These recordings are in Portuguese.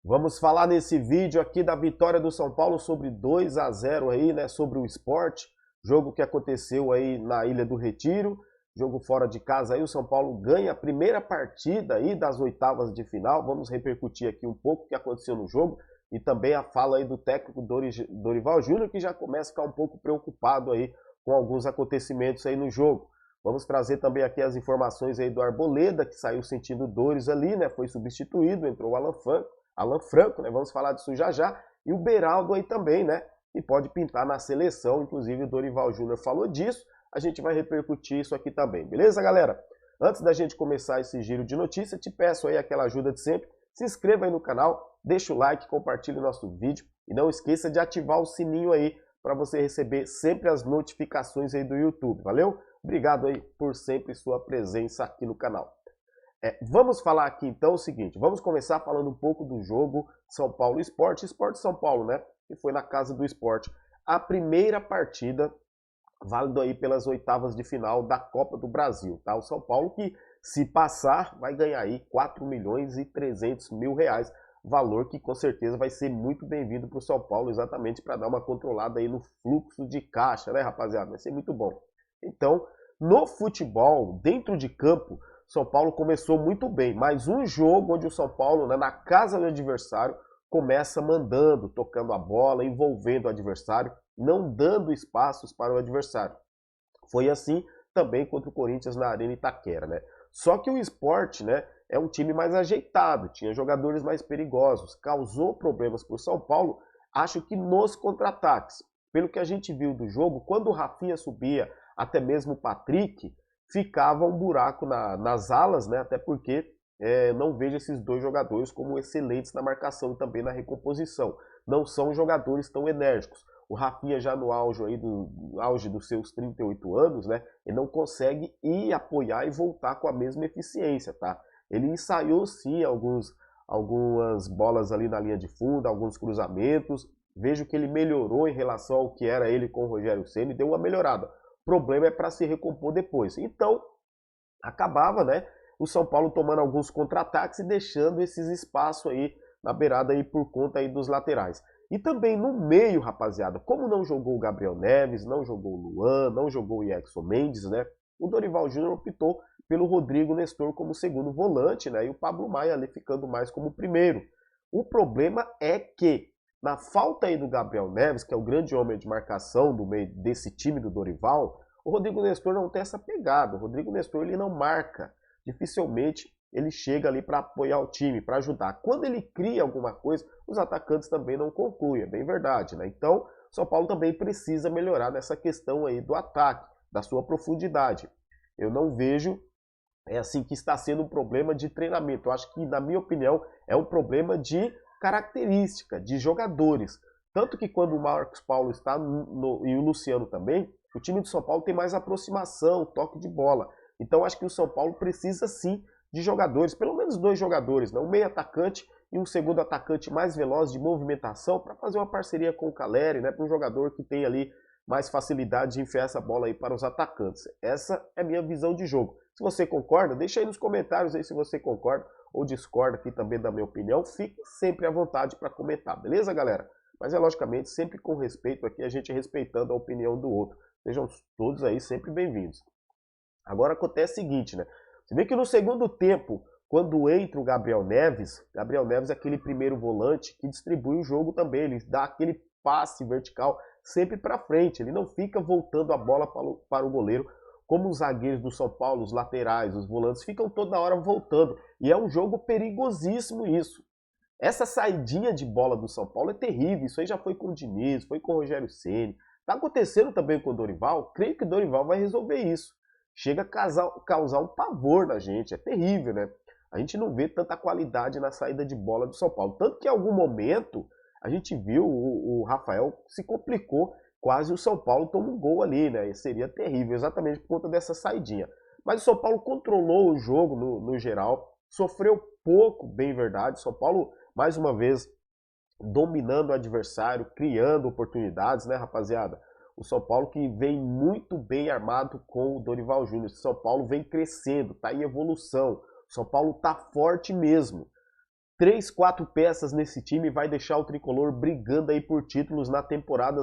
Vamos falar nesse vídeo aqui da vitória do São Paulo sobre 2-0 aí, né, sobre o Sport, jogo que aconteceu aí na Ilha do Retiro, jogo fora de casa aí, o São Paulo ganha a primeira partida aí das oitavas de final. Vamos repercutir aqui um pouco o que aconteceu no jogo e também a fala aí do técnico Dorival Júnior, que já começa a ficar um pouco preocupado aí com alguns acontecimentos aí no jogo. Vamos trazer também aqui as informações aí do Arboleda, que saiu sentindo dores ali, né, foi substituído, entrou o Alan Franco, né? Vamos falar disso já já. E o Beraldo aí também, né? E pode pintar na seleção, inclusive o Dorival Júnior falou disso. A gente vai repercutir isso aqui também, beleza, galera? Antes da gente começar esse giro de notícias, te peço aí aquela ajuda de sempre. Se inscreva aí no canal, deixa o like, compartilhe o nosso vídeo e não esqueça de ativar o sininho aí para você receber sempre as notificações aí do YouTube, valeu? Obrigado aí por sempre sua presença aqui no canal. Vamos falar aqui então o seguinte, vamos começar falando um pouco do jogo São Paulo Sport São Paulo, né, que foi na casa do Sport, a primeira partida válido aí pelas oitavas de final da Copa do Brasil, tá? O São Paulo que, se passar, vai ganhar aí 4.300.000 reais, valor que com certeza vai ser muito bem-vindo para o São Paulo, exatamente para dar uma controlada aí no fluxo de caixa, né, rapaziada? Vai ser muito bom. Então, no futebol, dentro de campo, São Paulo começou muito bem, mas um jogo onde o São Paulo, né, na casa do adversário, começa mandando, tocando a bola, envolvendo o adversário, não dando espaços para o adversário. Foi assim também contra o Corinthians na Arena Itaquera, né? Só que o Sport, né, é um time mais ajeitado, tinha jogadores mais perigosos, causou problemas para o São Paulo, acho que nos contra-ataques. Pelo que a gente viu do jogo, quando o Rafinha subia, até mesmo o Patrick, ficava um buraco nas alas, né? Até porque não vejo esses dois jogadores como excelentes na marcação e também na recomposição. Não são jogadores tão enérgicos. O Rafinha já no auge dos seus 38 anos, né? Ele não consegue ir apoiar e voltar com a mesma eficiência, tá? Ele ensaiou sim algumas bolas ali na linha de fundo, alguns cruzamentos. Vejo que ele melhorou em relação ao que era ele com o Rogério Ceni, deu uma melhorada. O problema é para se recompor depois. Então, acabava, né, o São Paulo tomando alguns contra-ataques e deixando esses espaços aí na beirada aí por conta aí dos laterais. E também no meio, rapaziada, como não jogou o Gabriel Neves, não jogou o Luan, não jogou o Jackson Mendes, né, o Dorival Júnior optou pelo Rodrigo Nestor como segundo volante, né, e o Pablo Maia ali ficando mais como primeiro. O problema é que na falta aí do Gabriel Neves, que é o grande homem de marcação do meio desse time do Dorival, o Rodrigo Nestor não tem essa pegada. O Rodrigo Nestor ele não marca. Dificilmente ele chega ali para apoiar o time, para ajudar. Quando ele cria alguma coisa, os atacantes também não concluem, é bem verdade, né? Então, o São Paulo também precisa melhorar nessa questão aí do ataque, da sua profundidade. Eu não vejo assim que está sendo um problema de treinamento. Eu acho que, na minha opinião, é um problema de característica de jogadores. Tanto que quando o Marcos Paulo está e o Luciano também, o time do São Paulo tem mais aproximação, toque de bola. Então acho que o São Paulo precisa sim de jogadores, pelo menos dois jogadores, né? Um meio atacante e um segundo atacante mais veloz de movimentação para fazer uma parceria com o Caleri, né? Para um jogador que tem ali mais facilidade de enfiar essa bola aí para os atacantes. Essa é a minha visão de jogo. Se você concorda, deixa aí nos comentários aí se você concorda ou discorda aqui também da minha opinião. Fique sempre à vontade para comentar, beleza, galera? Mas é logicamente sempre com respeito aqui, a gente respeitando a opinião do outro. Sejam todos aí sempre bem-vindos. Agora acontece o seguinte, né? Você vê que no segundo tempo, quando entra o Gabriel Neves é aquele primeiro volante que distribui o jogo também, ele dá aquele passe vertical sempre para frente, ele não fica voltando a bola para o goleiro, como os zagueiros do São Paulo, os laterais, os volantes, ficam toda hora voltando. E é um jogo perigosíssimo isso. Essa saidinha de bola do São Paulo é terrível. Isso aí já foi com o Diniz, foi com o Rogério Ceni. Tá acontecendo também com o Dorival. Creio que o Dorival vai resolver isso. Chega a causar um pavor na gente. É terrível, né? A gente não vê tanta qualidade na saída de bola do São Paulo. Tanto que em algum momento a gente viu o Rafael se complicou. Quase o São Paulo toma um gol ali, né? E seria terrível, exatamente por conta dessa saidinha. Mas o São Paulo controlou o jogo no geral, sofreu pouco, bem verdade. São Paulo, mais uma vez, dominando o adversário, criando oportunidades, né, rapaziada? O São Paulo que vem muito bem armado com o Dorival Júnior. O São Paulo vem crescendo, tá em evolução. O São Paulo tá forte mesmo. 3, 4 peças nesse time vai deixar o tricolor brigando aí por títulos na temporada,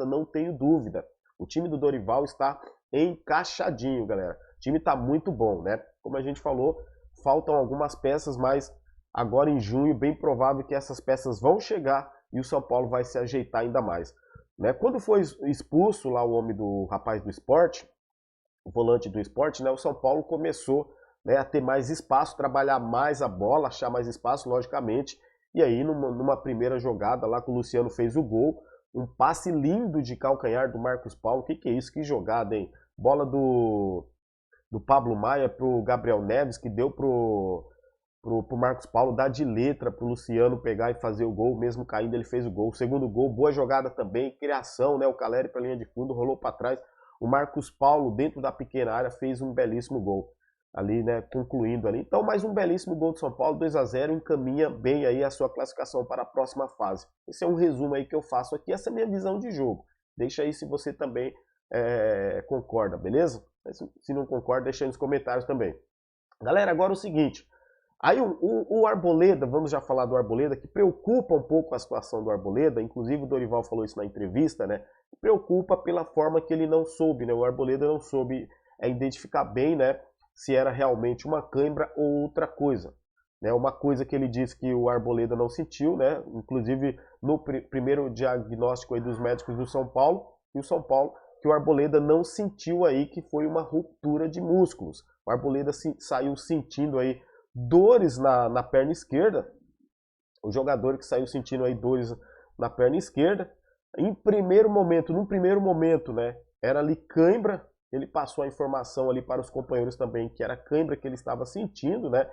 não tenho dúvida. O time do Dorival está encaixadinho, galera. O time está muito bom, né? Como a gente falou, faltam algumas peças, mas agora em junho, bem provável que essas peças vão chegar e o São Paulo vai se ajeitar ainda mais. Né? Quando foi expulso lá o homem do rapaz do esporte, o volante do esporte, né? O São Paulo começou, né, a ter mais espaço, trabalhar mais a bola, achar mais espaço, logicamente. E aí, numa primeira jogada lá que o Luciano fez o gol, um passe lindo de calcanhar do Marcos Paulo. O que é isso? Que jogada, hein? Bola do Pablo Maia pro Gabriel Neves, que deu pro Marcos Paulo dar de letra pro Luciano pegar e fazer o gol, mesmo caindo ele fez o gol. O segundo gol, boa jogada também, criação, né? O Caleri pra linha de fundo, rolou para trás. O Marcos Paulo, dentro da pequena área, fez um belíssimo gol ali, né, concluindo ali. Então, mais um belíssimo gol do São Paulo, 2-0, encaminha bem aí a sua classificação para a próxima fase. Esse é um resumo aí que eu faço aqui, essa é a minha visão de jogo. Deixa aí se você também concorda, beleza? Se não concorda, deixa aí nos comentários também. Galera, agora o seguinte, aí o Arboleda, vamos já falar do Arboleda, que preocupa um pouco a situação do Arboleda, inclusive o Dorival falou isso na entrevista, né? Preocupa pela forma que ele não soube, né? O Arboleda não soube identificar bem, né, se era realmente uma cãibra ou outra coisa. Né? Uma coisa que ele disse que o Arboleda não sentiu, né? Inclusive no primeiro diagnóstico aí dos médicos do São Paulo, e o São Paulo, que o Arboleda não sentiu aí que foi uma ruptura de músculos. O Arboleda saiu sentindo aí dores na perna esquerda, o jogador que saiu sentindo aí dores na perna esquerda, num primeiro momento, né, era ali cãibra. Ele passou a informação ali para os companheiros também que era cãibra que ele estava sentindo, né?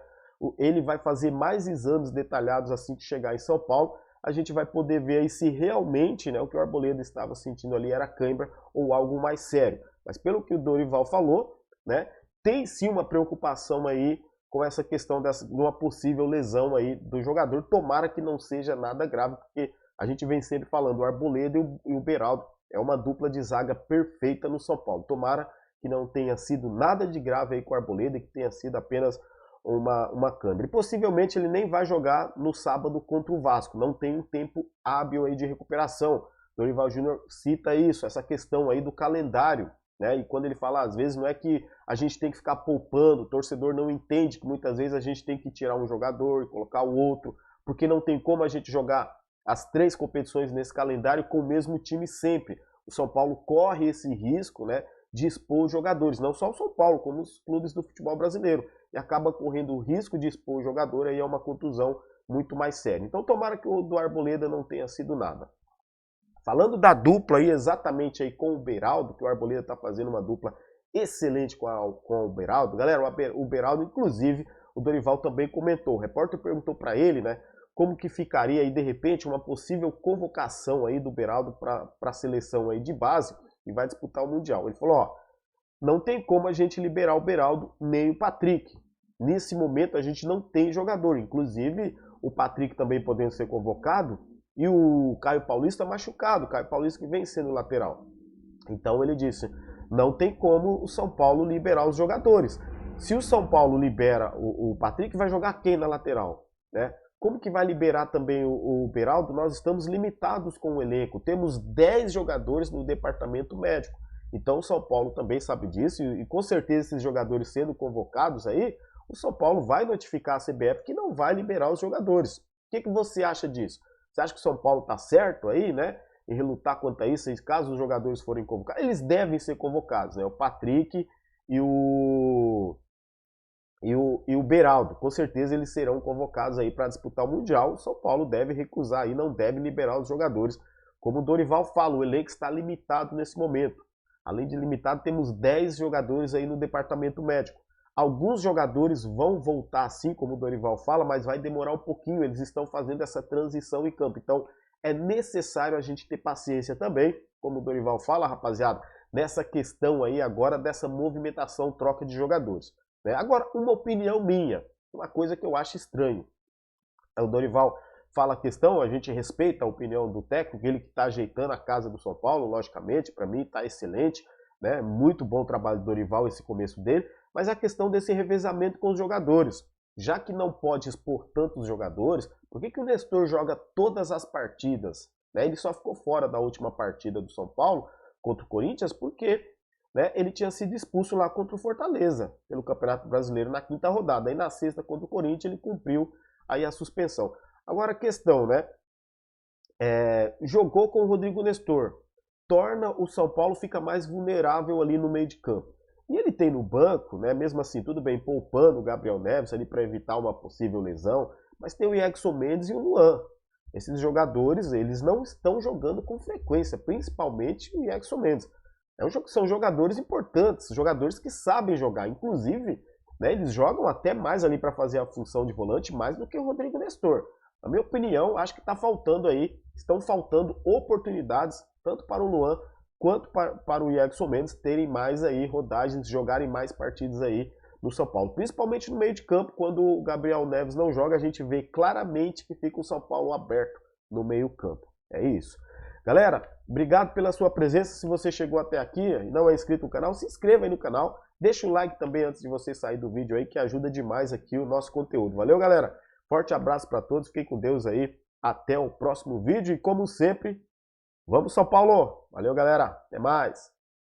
Ele vai fazer mais exames detalhados assim que chegar em São Paulo. A gente vai poder ver aí se realmente, né, o que o Arboleda estava sentindo ali era cãibra ou algo mais sério. Mas pelo que o Dorival falou, né, tem sim uma preocupação aí com essa questão de uma possível lesão aí do jogador. Tomara que não seja nada grave, porque a gente vem sempre falando, o Arboleda e o Beraldo é uma dupla de zaga perfeita no São Paulo. Tomara que não tenha sido nada de grave aí com o Arboleda, que tenha sido apenas uma câimbra. E possivelmente ele nem vai jogar no sábado contra o Vasco. Não tem um tempo hábil aí de recuperação. Dorival Júnior cita isso, essa questão aí do calendário. Né? E quando ele fala, às vezes, não é que a gente tem que ficar poupando, o torcedor não entende que muitas vezes a gente tem que tirar um jogador e colocar o outro, porque não tem como a gente jogar as 3 competições nesse calendário com o mesmo time sempre. O São Paulo corre esse risco, né, de expor os jogadores, não só o São Paulo, como os clubes do futebol brasileiro, e acaba correndo o risco de expor o jogador, aí é uma contusão muito mais séria. Então tomara que o do Arboleda não tenha sido nada. Falando da dupla aí, exatamente aí com o Beraldo, que o Arboleda está fazendo uma dupla excelente com o Beraldo. Galera, o Beraldo, inclusive, o Dorival também comentou, o repórter perguntou para ele, né, como que ficaria aí, de repente, uma possível convocação aí do Beraldo para a seleção aí de base e vai disputar o Mundial. Ele falou, ó, não tem como a gente liberar o Beraldo nem o Patrick. Nesse momento a gente não tem jogador, inclusive o Patrick também podendo ser convocado e o Caio Paulista machucado, o Caio Paulista que vem sendo lateral. Então ele disse, não tem como o São Paulo liberar os jogadores. Se o São Paulo libera o Patrick, vai jogar quem na lateral, né? Como que vai liberar também o Beraldo? Nós estamos limitados com o elenco. Temos 10 jogadores no departamento médico. Então o São Paulo também sabe disso e com certeza esses jogadores sendo convocados aí, o São Paulo vai notificar a CBF que não vai liberar os jogadores. O que você acha disso? Você acha que o São Paulo está certo aí, né? Em relutar quanto a isso, e caso os jogadores forem convocados, eles devem ser convocados, né? O Patrick e o Beraldo, com certeza eles serão convocados aí para disputar o Mundial. O São Paulo deve recusar aí, não deve liberar os jogadores. Como o Dorival fala, o elenco está limitado nesse momento. Além de limitado, temos 10 jogadores aí no departamento médico. Alguns jogadores vão voltar assim, como o Dorival fala, mas vai demorar um pouquinho. Eles estão fazendo essa transição em campo. Então é necessário a gente ter paciência também, como o Dorival fala, rapaziada, nessa questão aí agora dessa movimentação, troca de jogadores. Agora, uma opinião minha, uma coisa que eu acho estranho. O Dorival fala a questão, a gente respeita a opinião do técnico, ele que está ajeitando a casa do São Paulo, logicamente, para mim está excelente, né? Muito bom o trabalho do Dorival, esse começo dele, mas a questão desse revezamento com os jogadores. já que não pode expor tantos jogadores, por que o Nestor joga todas as partidas? Né? Ele só ficou fora da última partida do São Paulo contra o Corinthians porque, né, ele tinha sido expulso lá contra o Fortaleza pelo Campeonato Brasileiro na quinta rodada. Aí na sexta contra o Corinthians ele cumpriu aí a suspensão. Agora a questão, né? Jogou com o Rodrigo Nestor, torna o São Paulo fica mais vulnerável ali no meio de campo. E ele tem no banco, né, mesmo assim, tudo bem, poupando o Gabriel Neves ali para evitar uma possível lesão, mas tem o Jackson Mendes e o Luan. Esses jogadores, eles não estão jogando com frequência, principalmente o Jackson Mendes. São jogadores importantes, jogadores que sabem jogar. Inclusive, né, eles jogam até mais ali para fazer a função de volante, mais do que o Rodrigo Nestor. Na minha opinião, acho que estão faltando oportunidades, tanto para o Luan quanto para o Jackson Mendes terem mais aí rodagens, jogarem mais partidas aí no São Paulo. Principalmente no meio de campo, quando o Gabriel Neves não joga, a gente vê claramente que fica o São Paulo aberto no meio campo. É isso. Galera, obrigado pela sua presença. Se você chegou até aqui e não é inscrito no canal, se inscreva aí no canal. Deixa o like também antes de você sair do vídeo aí, que ajuda demais aqui o nosso conteúdo. Valeu, galera? Forte abraço para todos. Fiquem com Deus aí. Até o próximo vídeo. E como sempre, vamos São Paulo! Valeu, galera. Até mais.